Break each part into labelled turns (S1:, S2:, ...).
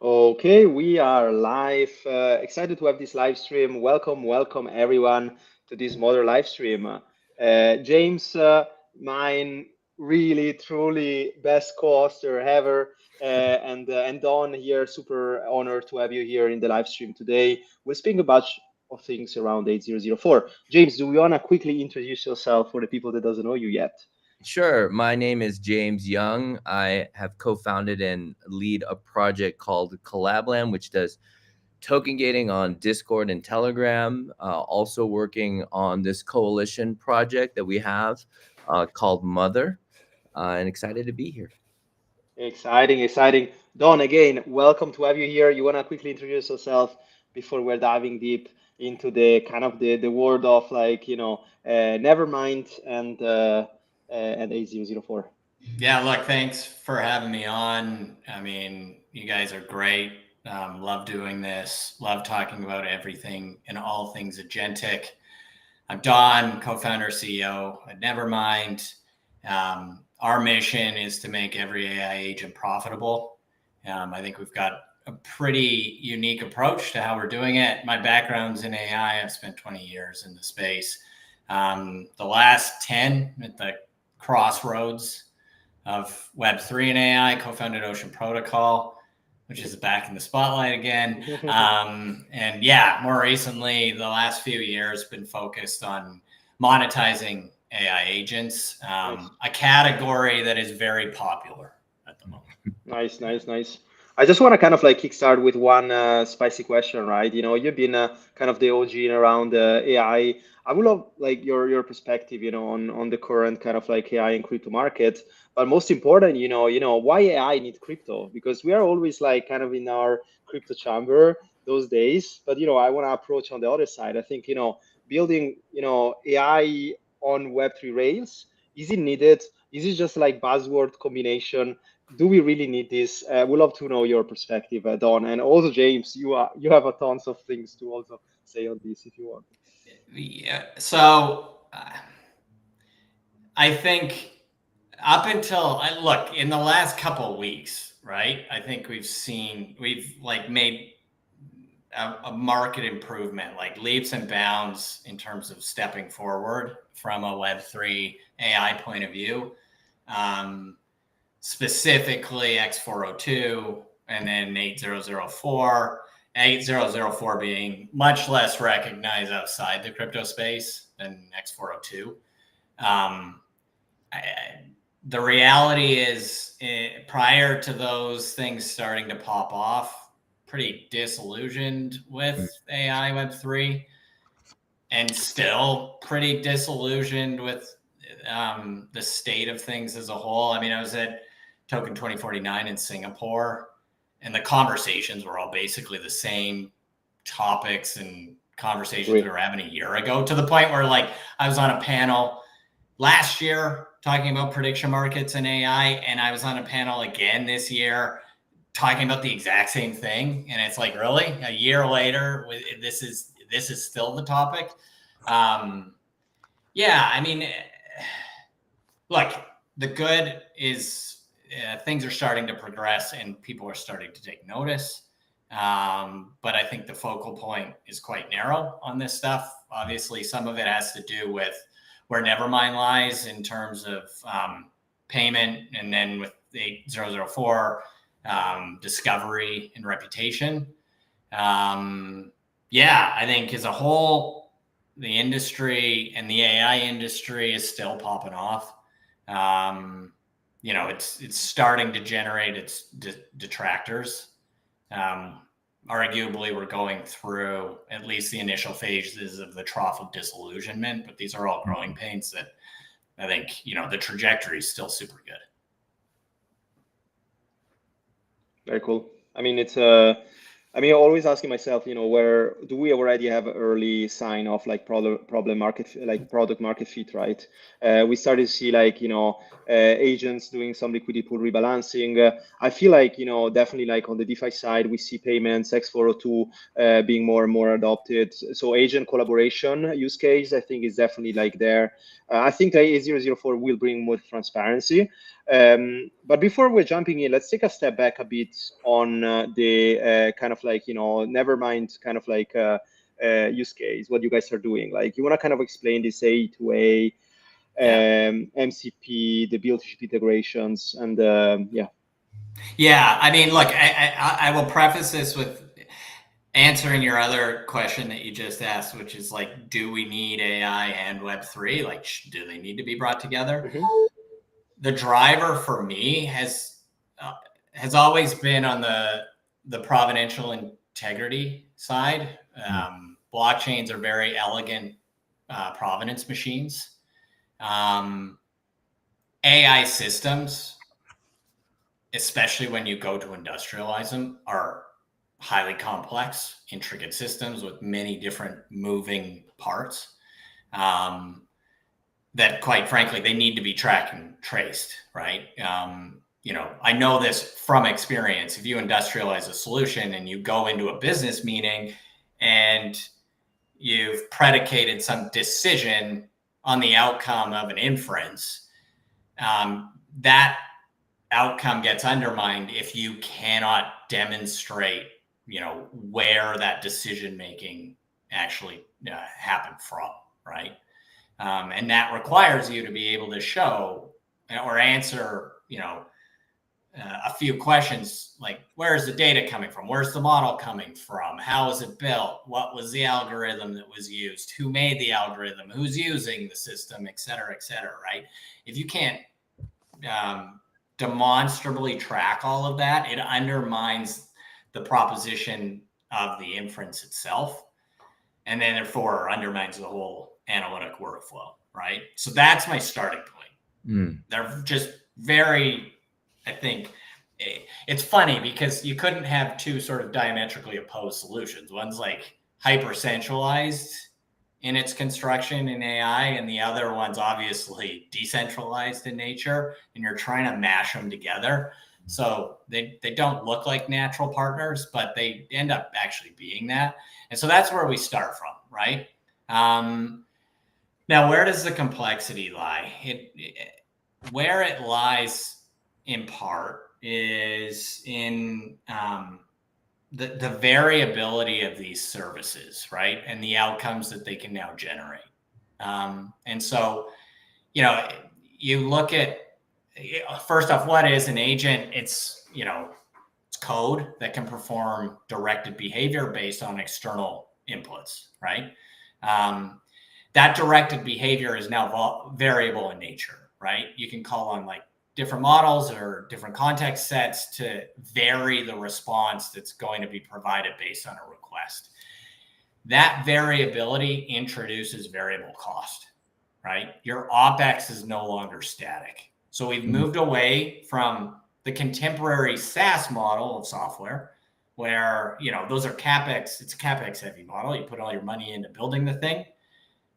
S1: Okay, we are live. Excited to have this live stream. Welcome everyone to this modern live stream. James, mine really, truly best co-hoster ever, and Don here. Super honored to have you here in the live stream today. We'll speak about of things around 8004. James, do you wanna quickly introduce yourself for the people that doesn't know you yet?
S2: Sure. My name is James Young. I have co-founded and lead a project called Collabland, which does token gating on Discord and Telegram. Also working on this coalition project that we have called Mother, and excited to be here.
S1: Exciting, exciting. Don, again, welcome to have you here. You want to quickly introduce yourself before we're diving deep into the kind of the world of like, Nevermind and A004.
S3: Yeah, look, thanks for having me on. I mean, you guys are great. Love doing this. Love talking about everything and all things agentic. I'm Don, co-founder, CEO at Nevermind. Our mission is to make every AI agent profitable. I think we've got a pretty unique approach to how we're doing it. My background's in AI. I've spent 20 years in the space. The last 10 at the crossroads of Web3 and AI, co-founded Ocean Protocol, which is back in the spotlight again. And yeah, more recently, the last few years been focused on monetizing AI agents,
S1: Nice.
S3: a category that is very popular at the moment.
S1: Nice, nice, nice. I just want to kind of like kickstart with one spicy question, right? You've been kind of the OG around AI. I would love like your perspective, on the current kind of like AI and crypto market. But most important, why AI need crypto? Because we are always like kind of in our crypto chamber those days. But I want to approach on the other side. I think, building, AI on Web3 rails, is it needed? Is it just like buzzword combination? Do we really need this? We'd love to know your perspective, Don, and also James. You have a tons of things to also say on this if you want.
S3: Yeah, so I think up until I look in the last couple of weeks, right? I think we've like made a market improvement, like leaps and bounds in terms of stepping forward from a Web3 AI point of view. Specifically X402 and then 8004. 8004 being much less recognized outside the crypto space than X402. The reality is, prior to those things starting to pop off, pretty disillusioned with AI Web3, and still pretty disillusioned with the state of things as a whole. I mean, I was at Token 2049 in Singapore, and the conversations were all basically the same topics and conversations we were having a year ago, to the point where like I was on a panel last year talking about prediction markets and AI, and I was on a panel again this year talking about the exact same thing. And it's like, really, a year later, this is still the topic. Yeah, I mean, look, the good is things are starting to progress and people are starting to take notice. But I think the focal point is quite narrow on this stuff. Obviously, some of it has to do with where Nevermind lies in terms of payment, and then with the 004 discovery and reputation. Yeah, I think as a whole, the industry and the AI industry is still popping off. It's starting to generate its detractors. Arguably, we're going through at least the initial phases of the trough of disillusionment, but these are all growing pains that I think, the trajectory is still super good.
S1: Very cool. I mean, always asking myself, where do we already have an early sign of like product market fit, right? We started to see like, agents doing some liquidity pool rebalancing. I feel like, definitely like on the DeFi side, we see payments, X402 being more and more adopted. So agent collaboration use case, I think is definitely like there. I think A004 will bring more transparency. But before we're jumping in, let's take a step back a bit on the kind of like, never mind kind of like use case, what you guys are doing. Like, you want to kind of explain this A to A, MCP, the build-to-ship integrations, and yeah.
S3: Yeah, I mean, look, I will preface this with answering your other question that you just asked, which is like, do we need AI and Web3? Like, do they need to be brought together?
S1: Mm-hmm.
S3: The driver for me has always been on the provenance integrity side. Blockchains are very elegant provenance machines. AI systems, especially when you go to industrialize them, are highly complex, intricate systems with many different moving parts that, quite frankly, they need to be tracked and traced, right? I know this from experience. If you industrialize a solution and you go into a business meeting and you've predicated some decision on the outcome of an inference, that outcome gets undermined if you cannot demonstrate, where that decision making actually happened from, right? And that requires you to be able to show or answer, a few questions like, where's the data coming from? Where's the model coming from? How is it built? What was the algorithm that was used? Who made the algorithm? Who's using the system, et cetera, right? If you can't demonstrably track all of that, it undermines the proposition of the inference itself, and then therefore undermines the whole analytic workflow, right? So that's my starting point. They're just very, I think, it's funny because you couldn't have two sort of diametrically opposed solutions. One's like hyper centralized in its construction in AI, and the other one's obviously decentralized in nature, and you're trying to mash them together. So they don't look like natural partners, but they end up actually being that. And so that's where we start from, right? Now, where does the complexity lie? Where it lies in part is in the variability of these services, right? And the outcomes that they can now generate. And so, you look at, first off, what is an agent? It's code that can perform directed behavior based on external inputs, right? That directed behavior is now variable in nature, right? You can call on like different models or different context sets to vary the response that's going to be provided based on a request. That variability introduces variable cost, right? Your OpEx is no longer static. So we've moved away from the contemporary SaaS model of software where, those are CapEx, it's a CapEx heavy model. You put all your money into building the thing,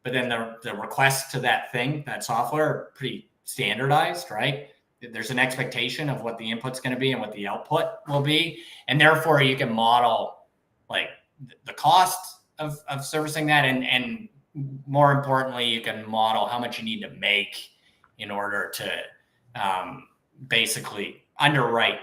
S3: but then the requests to that thing, that software, are pretty standardized, right? There's an expectation of what the input's going to be and what the output will be. And therefore you can model like the cost of servicing that. And more importantly, you can model how much you need to make in order to basically underwrite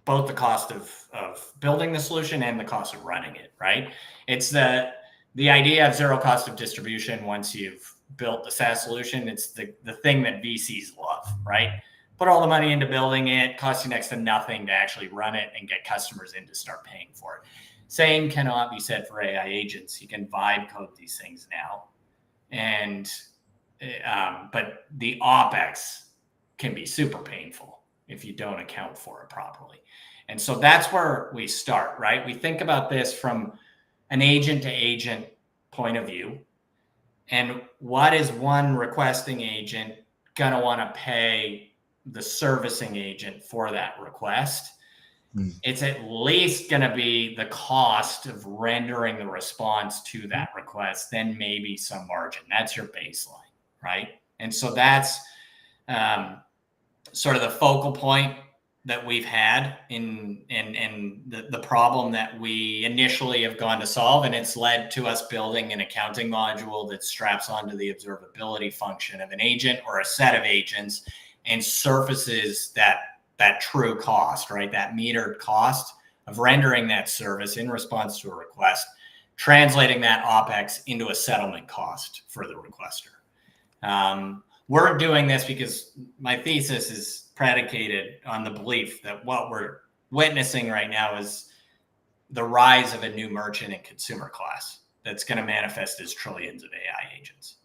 S3: both the cost of building the solution and the cost of running it, right? It's the idea of zero cost of distribution. Once you've built the SaaS solution, it's the thing that VCs love, right? Put all the money into building it, cost you next to nothing to actually run it and get customers in to start paying for it. Same cannot be said for AI agents. You can vibe code these things now, and but the OpEx can be super painful if you don't account for it properly. And so that's where we start, right? We think about this from an agent to agent point of view. And what is one requesting agent going to want to pay the servicing agent for that request? It's at least going to be the cost of rendering the response to that request, then maybe some margin. That's your baseline, right? And so that's sort of the focal point that we've had in the problem that we initially have gone to solve. And it's led to us building an accounting module that straps onto the observability function of an agent or a set of agents and surfaces that true cost, right? That metered cost of rendering that service in response to a request, translating that OpEx into a settlement cost for the requester. We're doing this because my thesis is predicated on the belief that what we're witnessing right now is the rise of a new merchant and consumer class that's going to manifest as trillions of AI agents.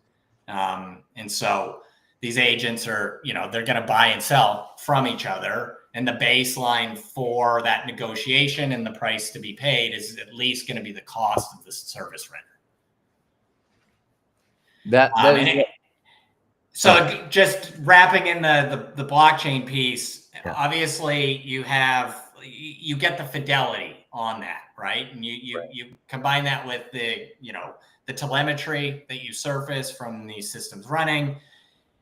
S3: And so these agents are, they're going to buy and sell from each other. And the baseline for that negotiation and the price to be paid is at least going to be the cost of the service render. So just wrapping in the blockchain piece, obviously you get the fidelity on that, right? And you combine that with the telemetry that you surface from these systems running,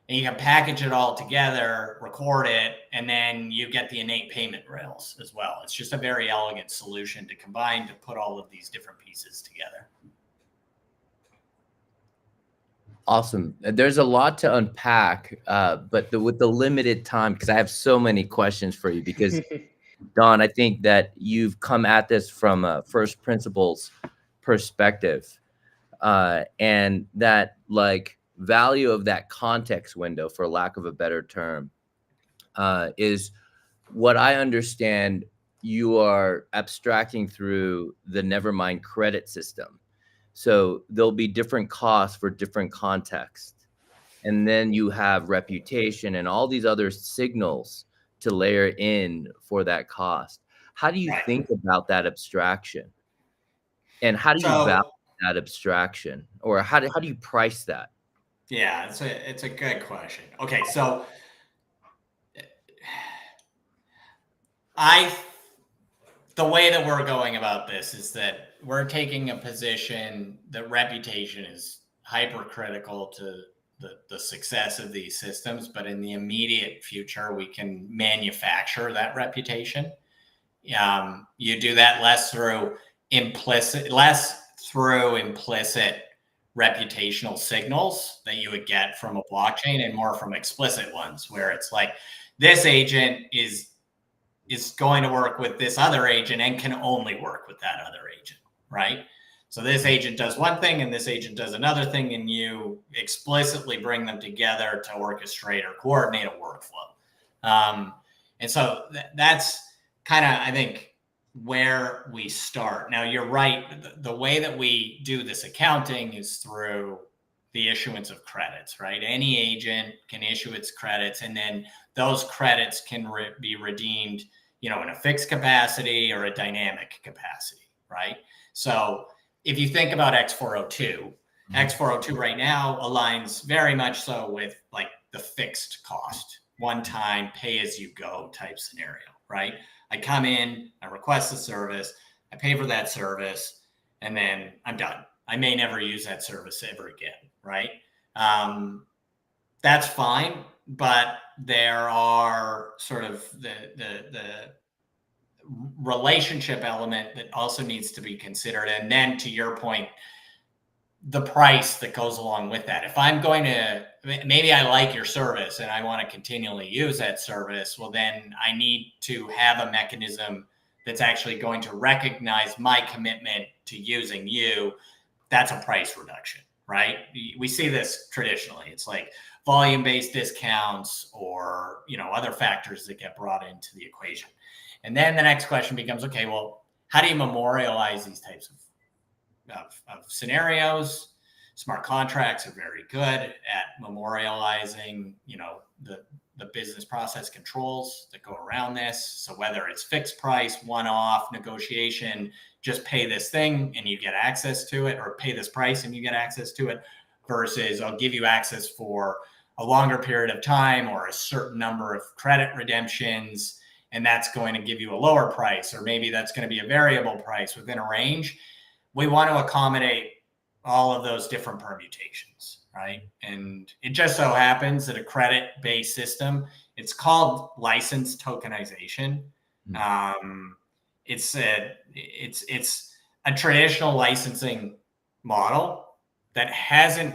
S3: and you can package it all together, record it, and then you get the innate payment rails as well. It's just a very elegant solution to combine to put all of these different pieces together.
S2: Awesome. There's a lot to unpack, but with the limited time, because I have so many questions for you, because Don, I think that you've come at this from a first principles perspective, and that value of that context window, for lack of a better term, is what I understand you are abstracting through the Nevermind credit system. So there'll be different costs for different contexts. And then you have reputation and all these other signals to layer in for that cost. How do you think about that abstraction? And how do you value that abstraction? Or how do you price that?
S3: Yeah, it's a good question. Okay, so the way that we're going about this is that we're taking a position that reputation is hypercritical to the success of these systems, but in the immediate future, we can manufacture that reputation. You do that less through implicit reputational signals that you would get from a blockchain, and more from explicit ones, where it's like, this agent is going to work with this other agent and can only work with that other agent, right? So this agent does one thing and this agent does another thing, and you explicitly bring them together to orchestrate or coordinate a workflow. And so that's kind of, I think, where we start. Now, you're right. The way that we do this accounting is through the issuance of credits, right? Any agent can issue its credits, and then those credits can be redeemed, in a fixed capacity or a dynamic capacity, right? So if you think about X402, X402 right now aligns very much so with the fixed cost, one-time pay-as-you-go type scenario, right? I come in, I request the service, I pay for that service, and then I'm done. I may never use that service ever again, right? That's fine, but there are sort of the relationship element that also needs to be considered. And then, to your point, the price that goes along with that. If I'm going to, maybe I like your service and I want to continually use that service, well, then I need to have a mechanism that's actually going to recognize my commitment to using you. That's a price reduction, right? We see this traditionally. It's like volume-based discounts or, other factors that get brought into the equation. And then the next question becomes, okay, well, how do you memorialize these types of scenarios? Smart contracts are very good at memorializing, the business process controls that go around this. So whether it's fixed price, one-off negotiation, just pay this thing and you get access to it, or pay this price and you get access to it, versus I'll give you access for a longer period of time or a certain number of credit redemptions, and that's going to give you a lower price, or maybe that's going to be a variable price within a range. We want to accommodate all of those different permutations, right? And it just so happens that a credit-based system, it's called license tokenization. It's a traditional licensing model that hasn't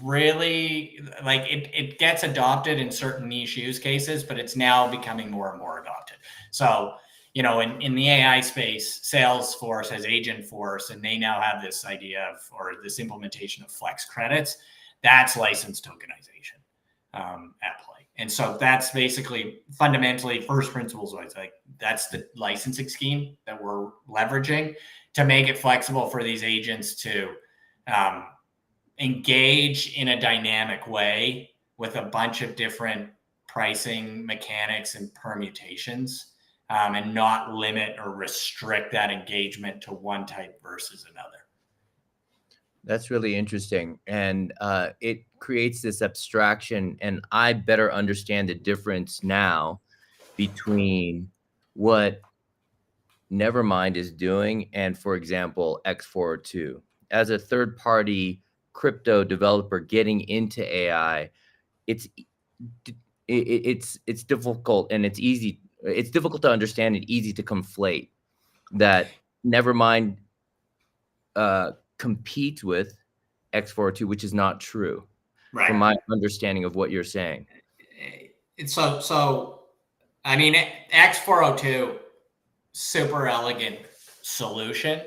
S3: really like it gets adopted in certain niche use cases, but it's now becoming more and more adopted. So, you know, in the AI space, Salesforce has Agentforce, and they now have this idea of, or this implementation of flex credits. That's license tokenization at play. And so that's basically fundamentally first principles wise, like that's the licensing scheme that we're leveraging to make it flexible for these agents to engage in a dynamic way with a bunch of different pricing mechanics and permutations, and not limit or restrict that engagement to one type versus another.
S2: That's really interesting. And it creates this abstraction. And I better understand the difference now between what Nevermind is doing and, for example, X402. As a third party crypto developer getting into AI, it's it's difficult and it's difficult to understand and easy to conflate that Nevermind competes with X402, which is not true,
S3: Right.
S2: from my understanding of what you're saying.
S3: So I mean, X402, super elegant solution.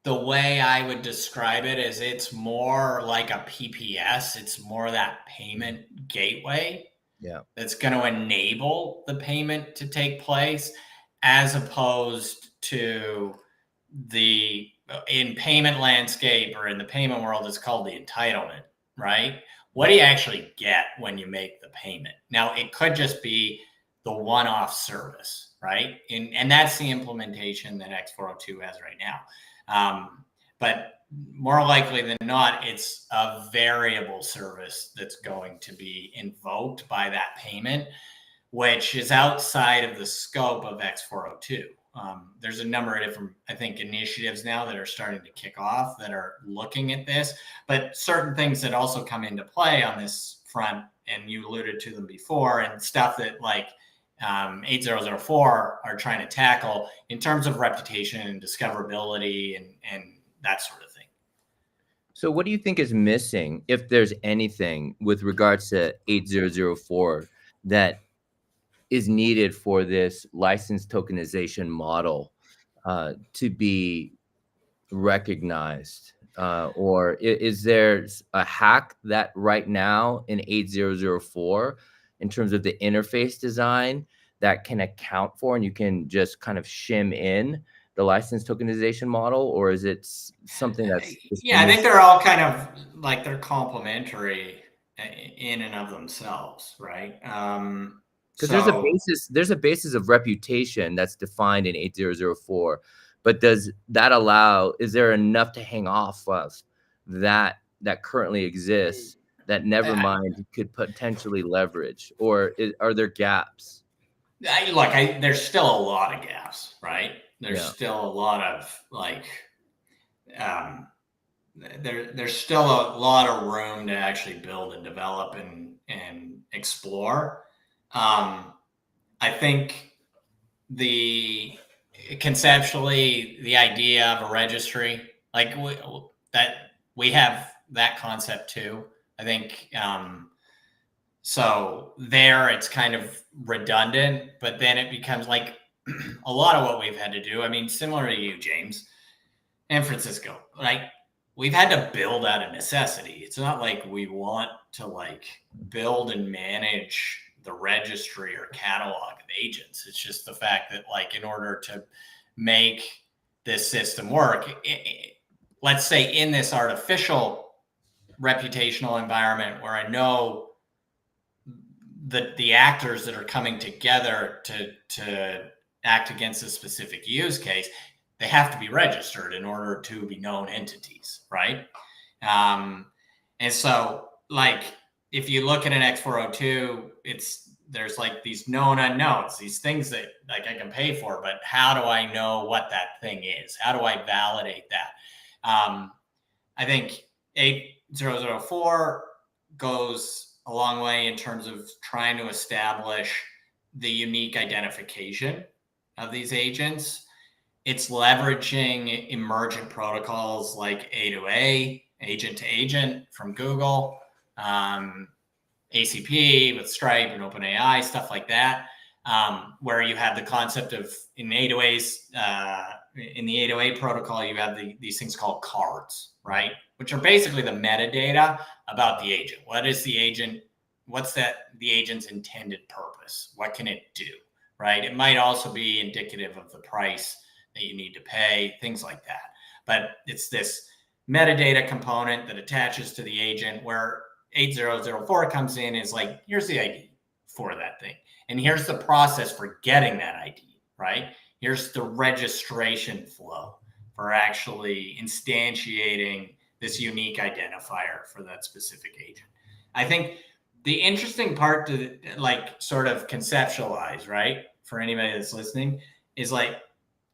S3: The way I would describe it is it's more like a PPS. It's more that payment gateway that's going to enable the payment to take place, as opposed to in payment landscape or in the payment world, it's called the entitlement, right? What do you actually get when you make the payment? Now, it could just be the one-off service, right? And that's the implementation that X402 has right now. But more likely than not, it's a variable service that's going to be invoked by that payment, which is outside of the scope of X402. There's a number of different, I think, initiatives now that are starting to kick off that are looking at this, but certain things that also come into play on this front, and you alluded to them before, and stuff that like 8004 are trying to tackle in terms of reputation and discoverability and that sort of thing.
S2: So what do you think is missing, if there's anything, with regards to 8004 that is needed for this license tokenization model to be recognized? Or is there a hack that right now in 8004 in terms of the interface design that can account for, and you can just kind of shim in the license tokenization model? Or is it something that's
S3: I think they're all kind of like, they're complementary in and of themselves, right?
S2: Because there's a basis of reputation that's defined in 8004, but does that allow, is there enough to hang off of that currently exists that Nevermind could potentially leverage, or are there gaps?
S3: There's still a lot of gaps, right? There's still a lot of like, there's still a lot of room to actually build and develop and explore. I think conceptually, the idea of a registry, like we have that concept too. I think, so there it's kind of redundant, but then it becomes like a lot of what we've had to do. I mean, similar to you, James, and Francisco, like we've had to build out of necessity. It's not like we want to like build and manage the registry or catalog of agents. It's just the fact that like, in order to make this system work, let's say in this artificial reputational environment where I know the actors that are coming together to act against a specific use case, they have to be registered in order to be known entities, right? And so like, if you look at an X402, there's like these known unknowns, these things that like I can pay for, but how do I know what that thing is? How do I validate that? I think 8004 goes a long way in terms of trying to establish the unique identification of these agents. It's leveraging emergent protocols like A2A agent to agent from Google, ACP with Stripe and OpenAI, stuff like that, where you have the concept of in the 808 protocol, you have these things called cards, right? Which are basically the metadata about the agent. What is the agent? What's the agent's intended purpose? What can it do, right? It might also be indicative of the price that you need to pay, things like that. But it's this metadata component that attaches to the agent where 8004 comes in is like, here's the ID for that thing. And here's the process for getting that ID, right? Here's the registration flow for actually instantiating this unique identifier for that specific agent. I think the interesting part to like sort of conceptualize, right, for anybody that's listening, is like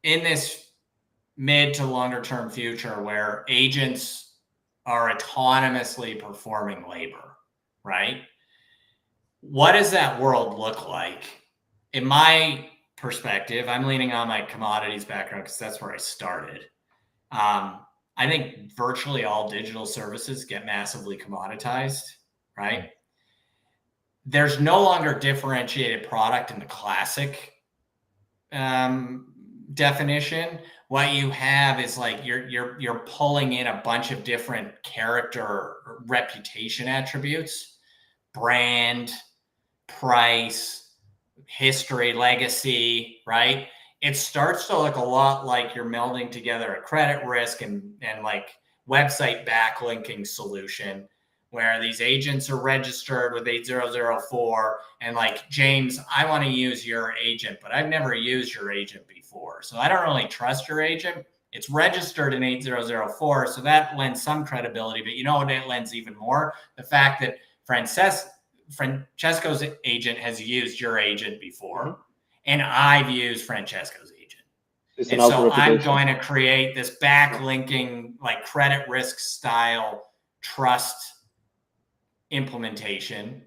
S3: in this mid to longer term future where agents are autonomously performing labor, right? What does that world look like? In my perspective, I'm leaning on my commodities background because that's where I started. I think virtually all digital services get massively commoditized, right? There's no longer differentiated product in the classic definition. What you have is like you're pulling in a bunch of different character or reputation attributes, brand, price, history, legacy, right? It starts to look a lot like you're melding together a credit risk and like website backlinking solution where these agents are registered with 8004 and like, James, I want to use your agent, but I've never used your agent before. So I don't really trust your agent. It's registered in 8004. So that lends some credibility, but you know what it lends even more? The fact that Francesco's agent has used your agent before, and I've used Francesco's agent. And so I'm going to create this backlinking, like credit risk style trust implementation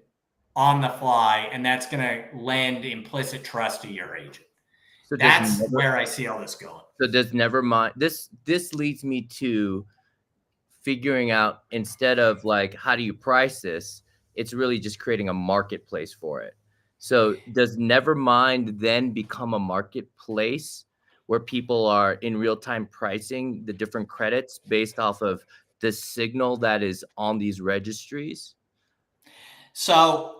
S3: on the fly, and that's going to lend implicit trust to your agent. So that's where I see all this going.
S2: So does never mind. This leads me to figuring out, instead of like, how do you price this? It's really just creating a marketplace for it. So does Nevermind then become a marketplace where people are in real time pricing the different credits based off of the signal that is on these registries?
S3: So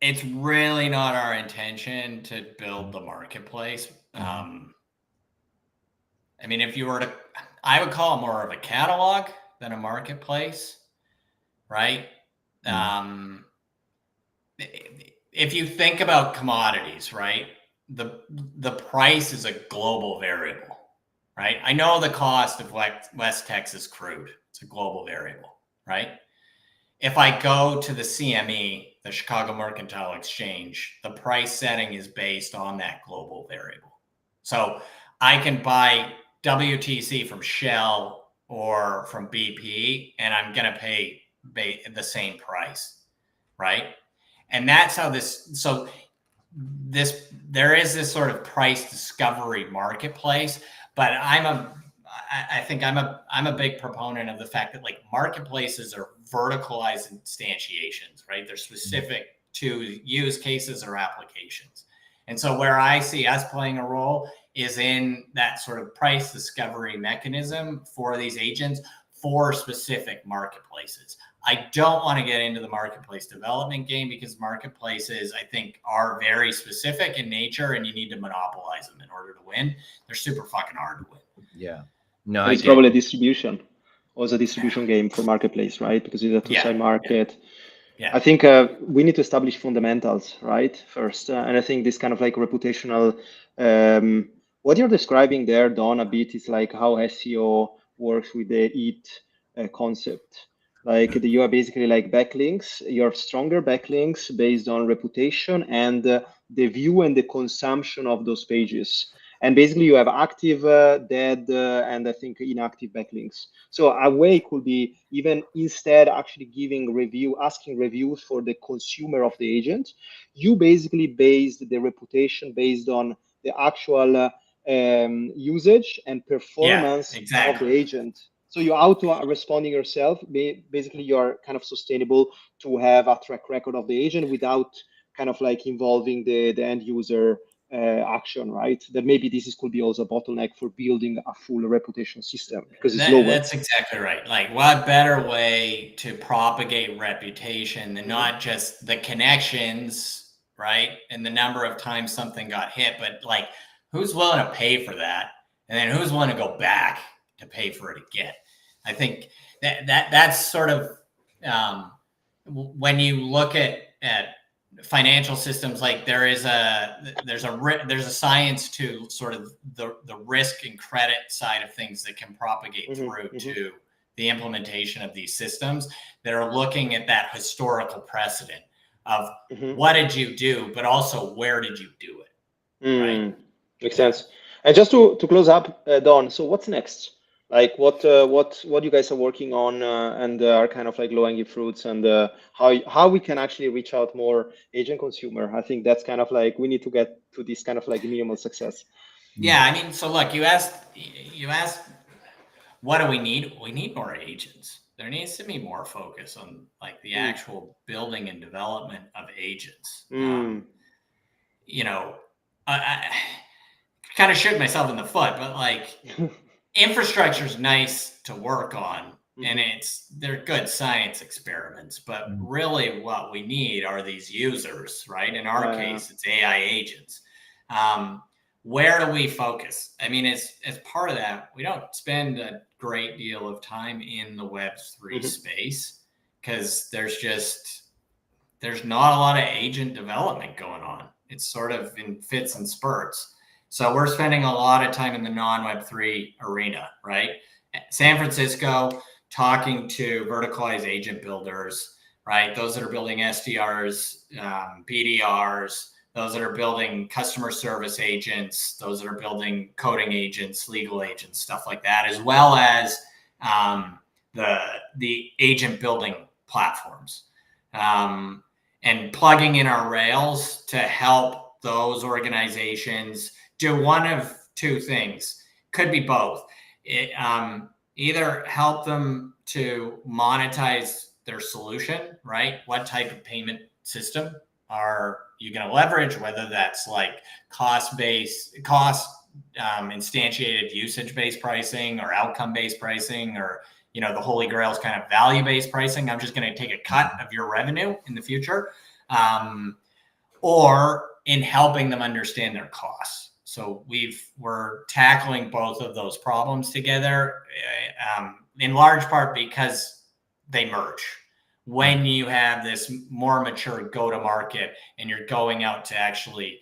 S3: it's really not our intention to build the marketplace. I mean, if you were to, I would call it more of a catalog than a marketplace, right? If you think about commodities, right, the price is a global variable, right? I know the cost of West Texas crude. It's a global variable, right? If I go to the CME, the Chicago Mercantile Exchange, the price setting is based on that global variable. So I can buy WTC from Shell or from BP, and I'm going to pay the same price, right? And that's how there is this sort of price discovery marketplace, but I think I'm a big proponent of the fact that like marketplaces are verticalized instantiations, right? They're specific to use cases or applications. And so where I see us playing a role is in that sort of price discovery mechanism for these agents for specific marketplaces. I don't want to get into the marketplace development game because marketplaces, I think, are very specific in nature and you need to monopolize them in order to win. They're super fucking hard to win.
S2: Yeah. No,
S1: it's probably a distribution, also a distribution game for marketplace, right? Because it's a two-side market.
S3: Yeah.
S1: I think we need to establish fundamentals, right? First, and I think this kind of like reputational, what you're describing there, Don, a bit is like how SEO works with the EAT concept. Like you are basically like backlinks, you have stronger backlinks based on reputation and the view and the consumption of those pages. And basically you have active, dead, and I think inactive backlinks. So a way could be even instead actually asking reviews for the consumer of the agent, you basically based the reputation based on the actual usage and performance of the agent. So you're auto responding yourself. Basically, you're kind of sustainable to have a track record of the agent without kind of like involving the end user action, right? That maybe this is, could be also a bottleneck for building a full reputation system because it's lower.
S3: That's exactly right. Like, what better way to propagate reputation than
S1: Hmm.
S3: not just the connections, right? And the number of times something got hit, but like, who's willing to pay for that? And then who's willing to go back to pay for it again? I think that's sort of when you look at financial systems, like there's a science to sort of the risk and credit side of things that can propagate
S1: Hmm.
S3: through
S1: Hmm.
S3: to the implementation of these systems that are looking at that historical precedent of
S1: Hmm.
S3: what did you do, but also where did you do it, right?
S1: Mm, makes
S3: Yeah.
S1: sense. And just to close up, Don, so what's next? Like what you guys are working on and are kind of like low-hanging fruits and how we can actually reach out more Asian consumer. I think that's kind of like we need to get to this kind of like minimal success.
S3: Yeah, I mean, so look, you asked what do we need? We need more agents. There needs to be more focus on like the
S1: Mm,
S3: actual building and development of agents.
S1: mm,
S3: You know, I kind of shoot myself in the foot, but like infrastructure is nice to work on, and
S1: mhm,
S3: they're good science experiments. But really, what we need are these users, right? In our
S1: yeah,
S3: case, it's AI agents. Um, where do we focus? I mean, as part of that, we don't spend a great deal of time in the Web3
S1: mhm,
S3: space because there's not a lot of agent development going on. It's sort of in fits and spurts. So we're spending a lot of time in the non-Web3 arena, right? San Francisco, talking to verticalized agent builders, right? Those that are building SDRs, BDRs, those that are building customer service agents, those that are building coding agents, legal agents, stuff like that, as well as um, the agent building platforms. Um, and plugging in our rails to help those organizations do one of two things. Could be both. Either help them to monetize their solution, right? What type of payment system are you going to leverage? Whether that's like instantiated usage based pricing or outcome based pricing, or the holy grail is kind of value based pricing. I'm just going to take a cut of your revenue in the future, um, or in helping them understand their costs. So we're tackling both of those problems together, in large part because they merge. When you have this more mature go to market and you're going out to actually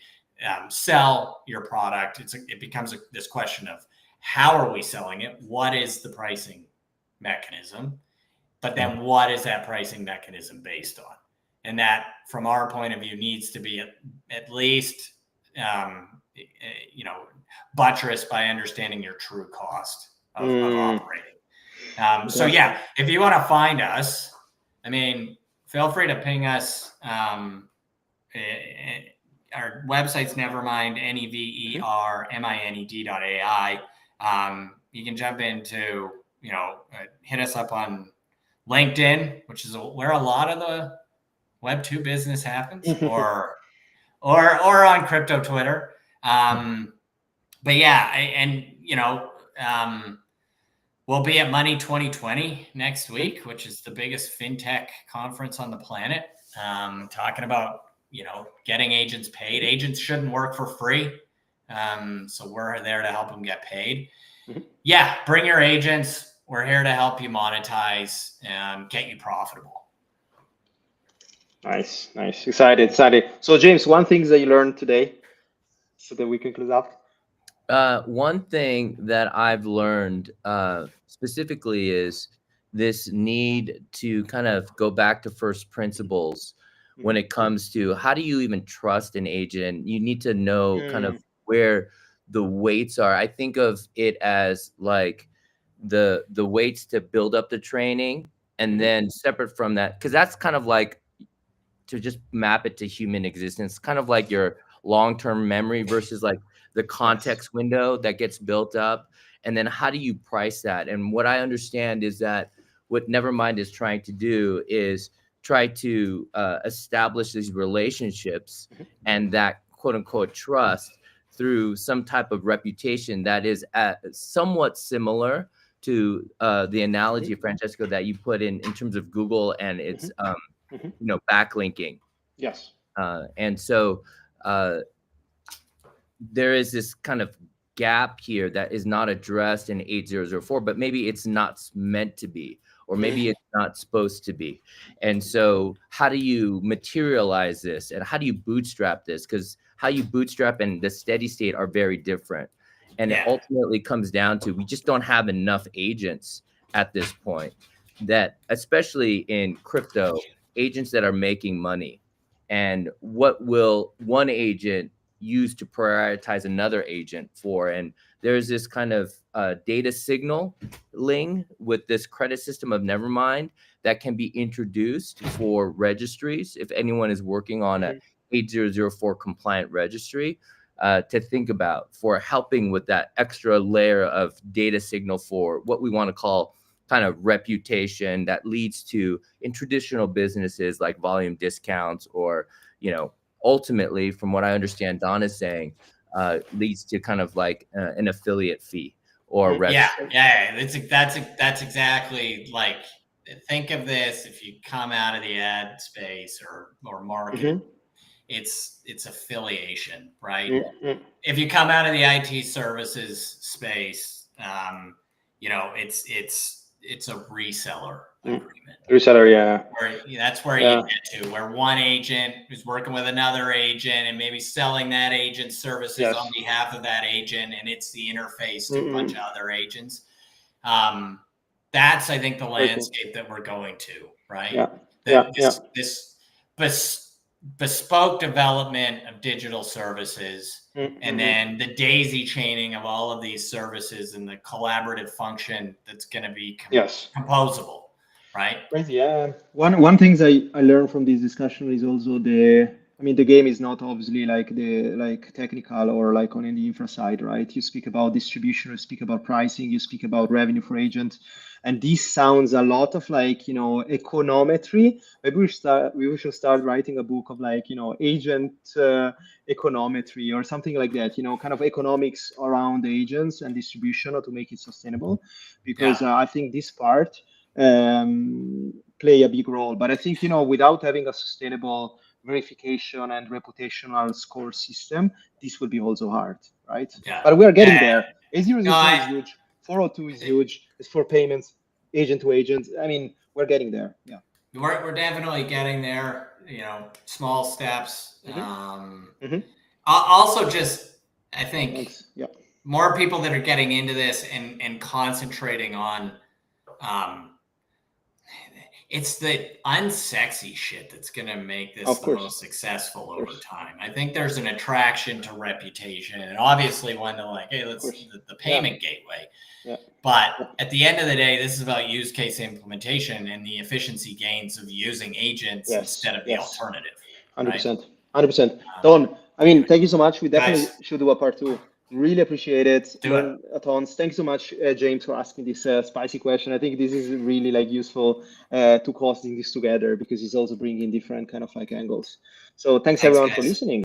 S3: sell your product, it becomes this question of how are we selling it? What is the pricing mechanism? But then what is that pricing mechanism based on? And that, from our point of view, needs to be at least, buttressed by understanding your true cost of
S1: mm,
S3: operating. So
S1: fantastic.
S3: yeah, if you want to find us, I mean, feel free to ping us. Our website's Nevermind,
S1: Mhm.
S3: NEVERMINED.ai. You can jump into, hit us up on LinkedIn, which is where a lot of the Web2 business happens, or on crypto Twitter. But yeah, we'll be at Money 2020 next
S1: Mhm.
S3: week, which is the biggest fintech conference on the planet. Talking about getting agents paid.
S1: Mhm.
S3: Agents shouldn't work for free, so we're there to help them get paid.
S1: Mhm.
S3: Yeah, bring your agents. We're here to help you monetize and get you profitable.
S1: Nice, nice. Excited, excited. So, James, one thing that you learned today, so that we can close up.
S2: One thing that I've learned specifically is this need to kind of go back to first principles when
S1: Mhm.
S2: it comes to how do you even trust an agent? You need to know kind of
S1: Mm,
S2: where the weights are. I think of it as like the weights to build up the training, and
S1: mhm.
S2: then separate from that, because that's kind of like to just map it to human existence, kind of like your long-term memory versus like the
S1: Yes.
S2: context window that gets built up. and then how do you price that? And what I understand is that what Nevermind is trying to do is try to establish these relationships and that quote unquote trust through some type of reputation that is somewhat similar to the analogy, Francesco, that you put in terms of Google and its backlinking.
S1: Yes.
S2: And so there is this kind of gap here that is not addressed in 8004, but maybe it's not meant to be, or maybe it's not supposed to be. And so how do you materialize this, and how do you bootstrap this? Because how you bootstrap and the steady state are very different. And it ultimately comes down to, we just don't have enough agents at this point, that especially in crypto, agents that are making money. And what will one agent use to prioritize another agent for? And there's this kind of data signaling with this credit system of Nevermind that can be introduced for registries. If anyone is working on a 8004 compliant registry, to think about for helping with that extra layer of data signal for what we want to call kind of reputation that leads to, in traditional businesses, like volume discounts, or, ultimately, from what I understand Don is saying, leads to kind of like an affiliate fee or revenue.
S3: That's exactly, like, think of this. If you come out of the ad space or marketing, it's affiliation, right? If you come out of the IT services space, it's a reseller agreement.
S1: Reseller, yeah.
S3: That's where you get to, where one agent is working with another agent and maybe selling that agent's services on behalf of that agent, and it's the interface to a bunch of other agents. That's, I think, the landscape that we're going to, right? This bespoke development of digital services, and then the daisy chaining of all of these services and the collaborative function that's going to be composable, right?
S1: Yeah. One things I learned from this discussion is also the game is not obviously like technical or like on the infra side, right? You speak about distribution, you speak about pricing, you speak about revenue for agent. And this sounds a lot of like, econometry. Maybe we should start writing a book of like, agent econometry or something like that, kind of economics around agents and distribution to make it sustainable. Because I think this part play a big role. But I think, without having a sustainable verification and reputational score system, this will be also hard, right? But we are getting there. A004 is huge. 402 is huge. It's for payments, agent to agent. We're getting there. Yeah.
S3: We're definitely getting there, small steps. Also, just, I think more people that are getting into this and concentrating on, it's the unsexy shit that's going to make this the most successful over time. I think there's an attraction to reputation, and obviously one to like, hey, let's the payment gateway. But at the end of the day, this is about use case implementation and the efficiency gains of using agents instead of the alternative.
S1: 100%. 100%. Don, thank you so much. We definitely should do a part 2. Really appreciate it. Learn a ton. Thanks so much, James, for asking this spicy question. I think this is really like useful to costing this together, because it's also bringing different kind of like angles. So thanks everyone for listening.